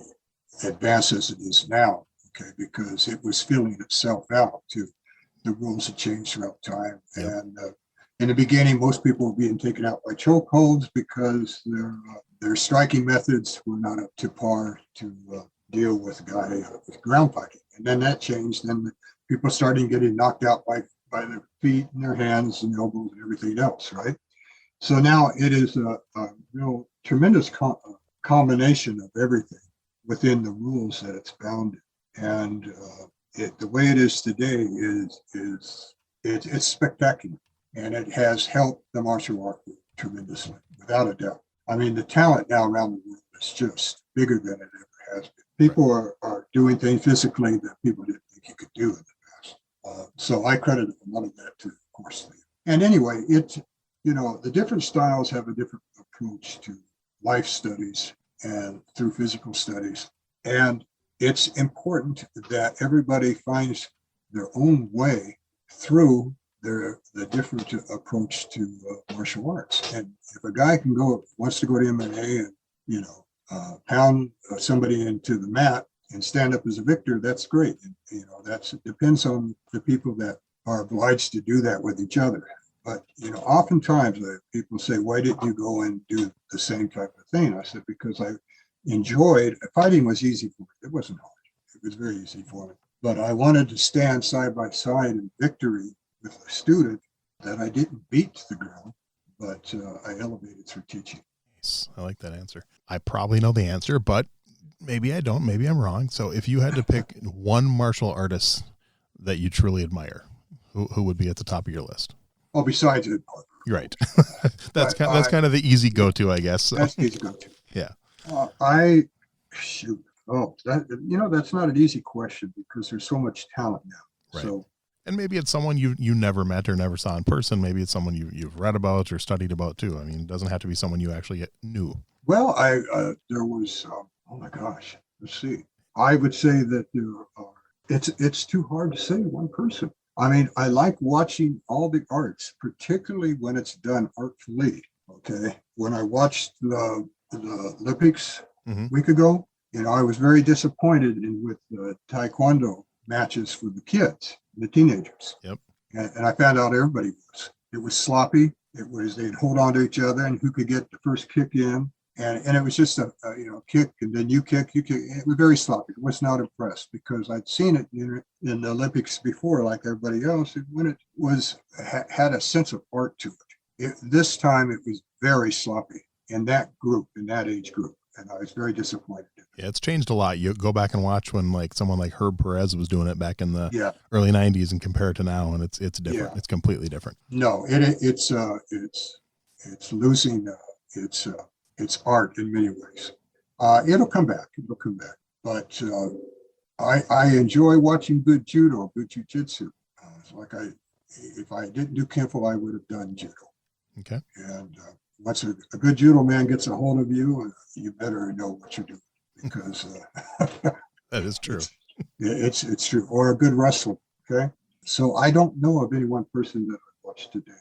advanced as it is now, okay, because it was filling itself out to the rules have changed throughout time. Yep. And in the beginning, most people were being taken out by chokeholds because their striking methods were not up to par to deal with a guy with ground fighting. And then that changed. Then people started getting knocked out by their feet and their hands and elbows and everything else, right? So now it is a real tremendous combination of everything within the rules that it's bounded. And the way it is today it's spectacular. And it has helped the martial art tremendously, without a doubt. I mean, the talent now around the world is just bigger than it ever has been. People are doing things physically that people didn't think you could do in the past. So I credit a lot of that to, of course. And anyway, the different styles have a different approach to life studies and through physical studies. And it's important that everybody finds their own way through the different approach to martial arts. And if a guy wants to go to MMA and, pound somebody into the mat and stand up as a victor, that's great. And, it depends on the people that are obliged to do that with each other. But, oftentimes people say, why didn't you go and do the same type of thing? I said, because I enjoyed, fighting was easy for me. It wasn't hard. It was very easy for me. But I wanted to stand side by side in victory with a student that I didn't beat to the ground, but I elevated through teaching. Nice. I like that answer. I probably know the answer, but maybe I don't. Maybe I'm wrong. So if you had to pick one martial artist that you truly admire, who would be at the top of your list? Oh, besides Ed Parker. You're right. That's kind of the easy go-to, I guess. So. That's the easy go-to. Yeah. That's not an easy question because there's so much talent now. Right. So. And maybe it's someone you never met or never saw in person. Maybe it's someone you've read about or studied about too. I mean, it doesn't have to be someone you actually knew. Well, there was, oh my gosh, let's see. I would say that it's too hard to say one person. I mean, I like watching all the arts, particularly when it's done artfully. Okay. When I watched the Olympics Mm-hmm. a week ago, I was very disappointed with the taekwondo matches for the kids, the teenagers. Yep. And I found out everybody was. It was sloppy. They'd hold on to each other and who could get the first kick in. And it was just a kick, and then you kick. It was very sloppy. I was not impressed because I'd seen it in the Olympics before, like everybody else. And when it had a sense of art to it. This time it was very sloppy in that age group, and I was very disappointed. Yeah, it's changed a lot. You go back and watch when like someone like Herb Perez was doing it back in the early '90s and compare it to now, and it's different. Yeah. It's completely different. No, it's losing its art in many ways. It'll come back. But I enjoy watching good judo, good jiu-jitsu. If I didn't do Kenpo, I would have done judo. Okay. And once a good judo man gets a hold of you, you better know what you're doing because that is true. It's true. Or a good wrestler. Okay. So I don't know of any one person that I watched today.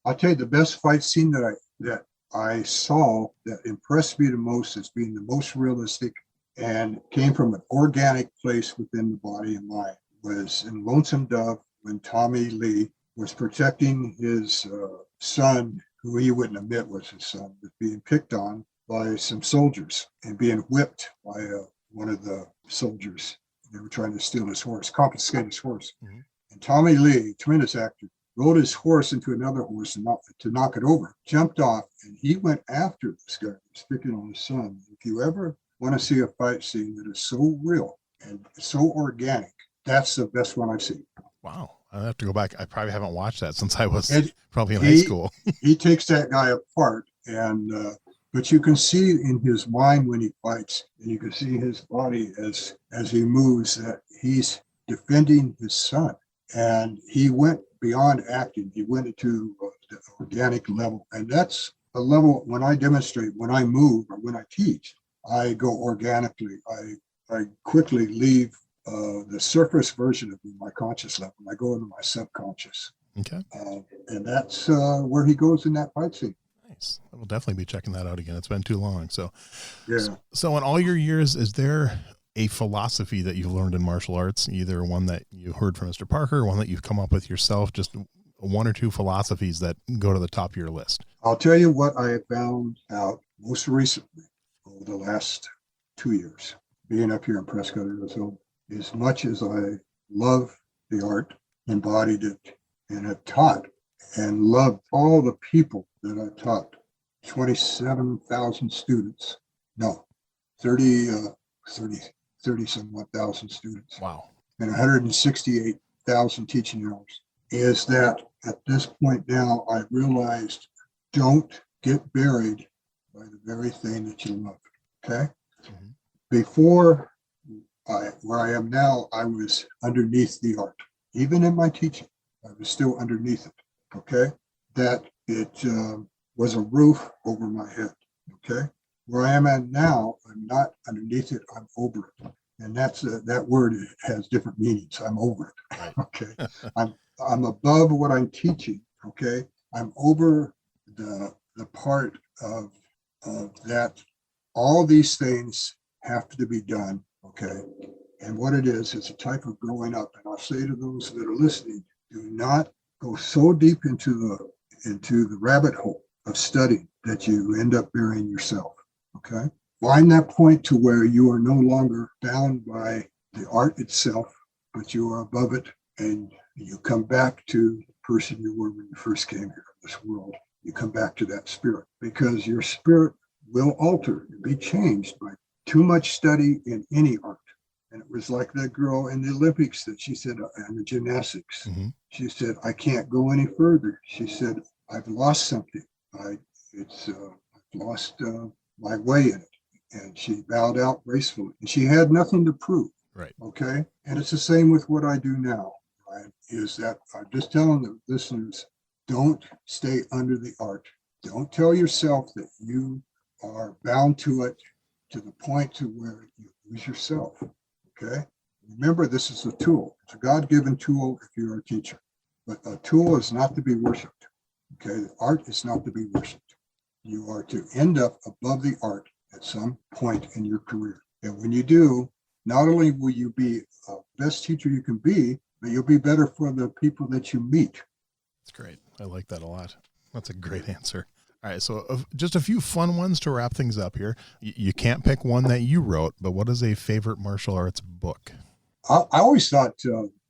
I'll tell you the best fight scene that I saw that impressed me the most as being the most realistic and came from an organic place within the body and mind was in Lonesome Dove when Tommy Lee was protecting his son, who he wouldn't admit was his son, was being picked on by some soldiers and being whipped by one of the soldiers. They were trying to steal his horse, confiscate his horse. Mm-hmm. And Tommy Lee, tremendous actor, rode his horse into another horse to knock it over, jumped off, and he went after this guy, picking on his son. If you ever want to see a fight scene that is so real and so organic, that's the best one I've seen. Wow. I have to go back. I probably haven't watched that since I was probably in high school. He takes that guy apart, but you can see in his mind when he fights, and you can see his body as he moves that he's defending his son. And he went beyond acting. He went into the organic level. And that's a level when I demonstrate, when I move or when I teach, I go organically. I quickly leave the surface version of my conscious level. I go into my subconscious. Okay. And that's where he goes in that fight scene. Nice. I will definitely be checking that out again. It's been too long. So, yeah. So in all your years, is there a philosophy that you've learned in martial arts, either one that you heard from Mr. Parker, one that you've come up with yourself, just one or two philosophies that go to the top of your list? I'll tell you what I have found out most recently over the last 2 years, being up here in Prescott, Arizona. As much as I love the art, embodied it, and have taught and loved all the people that I've taught, 27,000 students, no, 30 some odd thousand students. Wow. And 168,000 teaching hours, is that at this point now, I realized don't get buried by the very thing that you love. Okay. Mm-hmm. Before where I am now, I was underneath the art. Even in my teaching, I was still underneath it. Okay. That it was a roof over my head. Okay. Where I am at now, I'm not underneath it, I'm over it. And that's that word has different meanings. I'm over it. Right. Okay. I'm above what I'm teaching. Okay. I'm over the part of that all these things have to be done. Okay. And what it is, it's a type of growing up. And I'll say to those that are listening, do not go so deep into the rabbit hole of study that you end up burying yourself. Okay. Find that point to where you are no longer bound by the art itself, but you are above it, and you come back to the person you were when you first came here in this world. You come back to that spirit, because your spirit will alter and be changed by too much study in any art. And it was like that girl in the Olympics that she said, and the gymnastics, mm-hmm. She said, I can't go any further. She said, I've lost something. I've lost my way in it. And she bowed out gracefully. And she had nothing to prove. Right. Okay. And it's the same with what I do now. Right? Is that I'm just telling the listeners, don't stay under the art. Don't tell yourself that you are bound to it to the point to where you lose yourself. Okay. Remember, this is a tool. It's a God-given tool if you're a teacher. but a tool is not to be worshipped. Okay, the art is not to be worshipped. You are to end up above the art at some point in your career. And when you do, not only will you be the best teacher you can be, but you'll be better for the people that you meet. That's great. I like that a lot. That's a great answer. All right. So just a few fun ones to wrap things up here. You can't pick one that you wrote, but what is a favorite martial arts book? I always thought,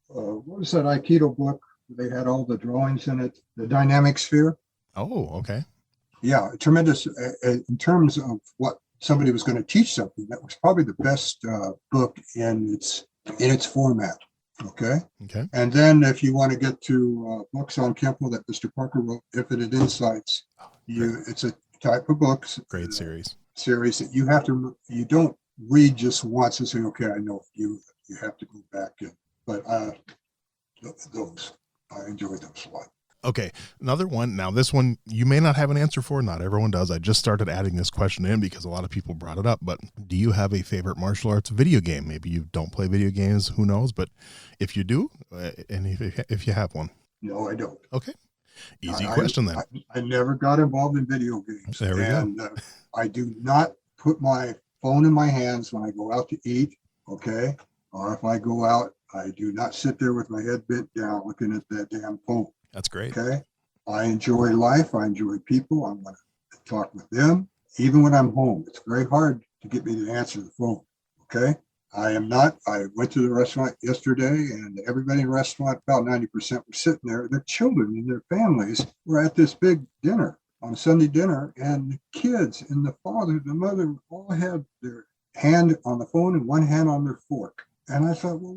what was that Aikido book? They had all the drawings in it, The Dynamic Sphere. Oh, okay. Yeah, tremendous in terms of what somebody was going to teach something. That was probably the best book in its format. Okay. Okay. And then if you want to get to books on Kenpo that Mr. Parker wrote, Infinite Insights, it's a type of books. Great series. Series that you don't read just once and say, okay, I know you have to go back in. But those, I enjoy those a lot. Okay. Another one. Now, this one you may not have an answer for. Not everyone does. I just started adding this question in because a lot of people brought it up. But do you have a favorite martial arts video game? Maybe you don't play video games. Who knows? But if you do, and if you have one. No, I don't. Okay. Easy question then. I never got involved in video games. There we go. I do not put my phone in my hands when I go out to eat. Okay. Or if I go out, I do not sit there with my head bent down looking at that damn phone. That's great. Okay. I enjoy life. I enjoy people. I want to talk with them. Even when I'm home, it's very hard to get me to answer the phone. Okay. I went to the restaurant yesterday and everybody in the restaurant, about 90% were sitting there. Their children and their families were at this big dinner on Sunday dinner, and the kids and the father, the mother all had their hand on the phone and one hand on their fork. And I thought, well,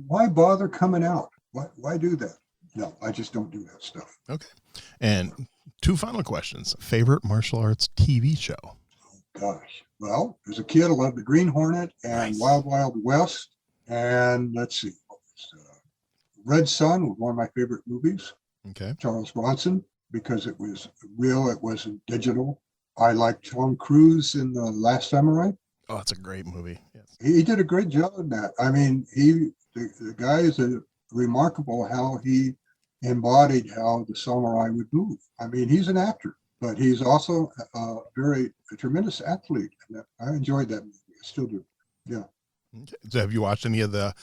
why bother coming out? Why do that? No, I just don't do that stuff. Okay. And two final questions. Favorite martial arts TV show? Oh, gosh. Well, as a kid, I loved The Green Hornet and Nice. Wild Wild West. And let's see. Red Sun was one of my favorite movies. Okay. Charles Bronson, because it was real. It wasn't digital. I liked Tom Cruise in The Last Samurai. Oh, that's a great movie. Yes. He did a great job in that. I mean, the guy is remarkable how he embodied how the samurai would move. I mean, he's an actor, but he's also a tremendous athlete. And I enjoyed that movie. I still do. Yeah. Okay. So have you watched any of the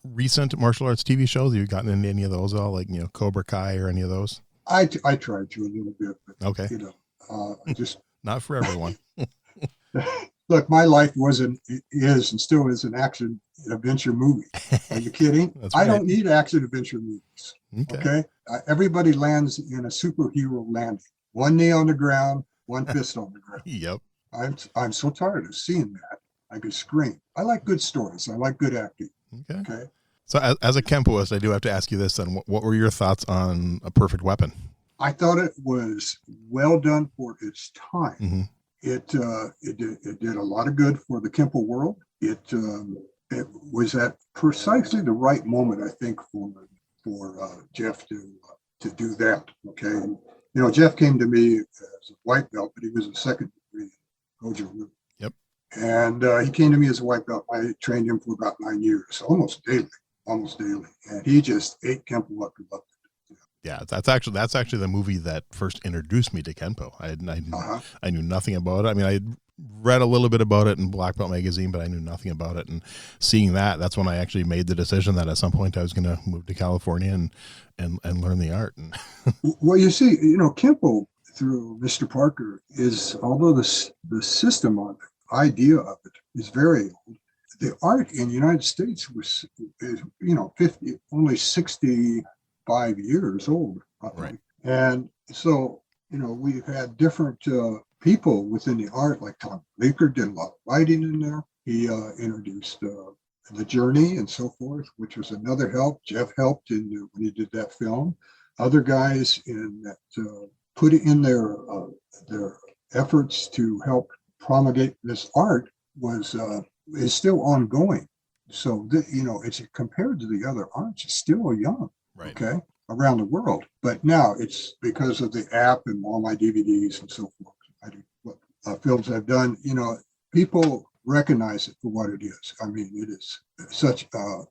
recent martial arts TV shows? Have you gotten into any of those all, like, Cobra Kai or any of those? I tried to a little bit, but Okay. just Not for everyone. look, my life is and still is an action adventure movie. Are you kidding? That's I right. don't need action adventure movies. Okay. Okay. Everybody lands in a superhero landing. One knee on the ground, one fist on the ground. Yep. I'm so tired of seeing that. I could scream. I like good stories. I like good acting. Okay. Okay. So as a Kenpoist, I do have to ask you this then. What were your thoughts on A Perfect Weapon? I thought it was well done for its time. Mm-hmm. It did a lot of good for the Kenpo world. It was at precisely the right moment, I think, for Jeff to do that. Okay, and, Jeff came to me as a white belt, but he was a second degree Goju. Yep. And he came to me as a white belt. I trained him for about 9 years, almost daily, and he just ate Kenpo up and loved it. Yeah, that's actually the movie that first introduced me to Kenpo. I knew nothing about it. I mean, I had read a little bit about it in Black Belt magazine, but I knew nothing about it. And seeing that's when I actually made the decision that at some point I was going to move to California and learn the art. And well, you see, Kenpo through Mr. Parker is, although the system of it, idea of it is very old. The art in the United States is only 65 years old. Right. And so, we've had different people within the art, like Tom Baker did a lot of writing in there. He introduced The Journey and so forth, which was another help. Jeff helped when he did that film. Other guys in that put in their efforts to help promulgate this art is still ongoing. So, it's compared to the other arts, it's still young. right. Okay, around the world. But now it's because of the app and all my DVDs and so forth. I do what films I've done. People recognize it for what it is. I mean, it is such a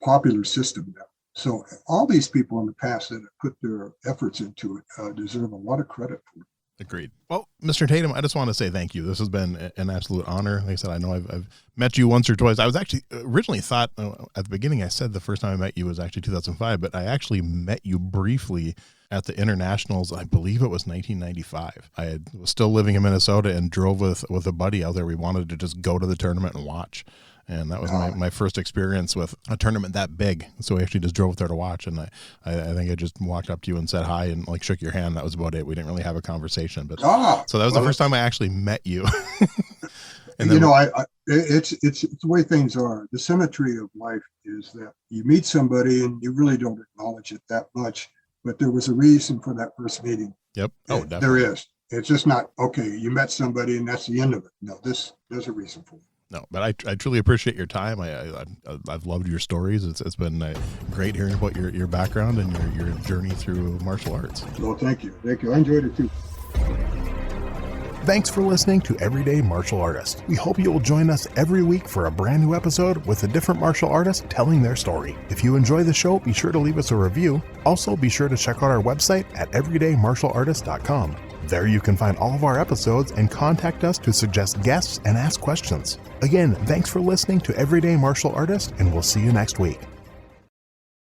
popular system now. So all these people in the past that have put their efforts into it deserve a lot of credit for it. Agreed. Well, Mr. Tatum, I just want to say thank you. This has been an absolute honor. Like I said, I know I've met you once or twice. I was actually originally thought at the beginning, I said the first time I met you was actually 2005, but I actually met you briefly at the internationals. I believe it was 1995. Was still living in Minnesota and drove with a buddy out there. We wanted to just go to the tournament and watch. And that was my first experience with a tournament that big. So we actually just drove there to watch. And I think I just walked up to you and said hi and like shook your hand. That was about it. We didn't really have a conversation. But so that was the first time I actually met you. And then, it's the way things are. The symmetry of life is that you meet somebody and you really don't acknowledge it that much. But there was a reason for that first meeting. Yep. Oh, definitely. There is. It's just not, okay, you met somebody and that's the end of it. No, there's a reason for it. No, but I truly appreciate your time. I've loved your stories. It's been great hearing about your background and your journey through martial arts. Well, thank you. I enjoyed it too. Thanks for listening to Everyday Martial Artist. We hope you will join us every week for a brand new episode with a different martial artist telling their story. If you enjoy the show, be sure to leave us a review. Also, be sure to check out our website at everydaymartialartist.com. There you can find all of our episodes and contact us to suggest guests and ask questions. Again, thanks for listening to Everyday Martial Artist, and we'll see you next week.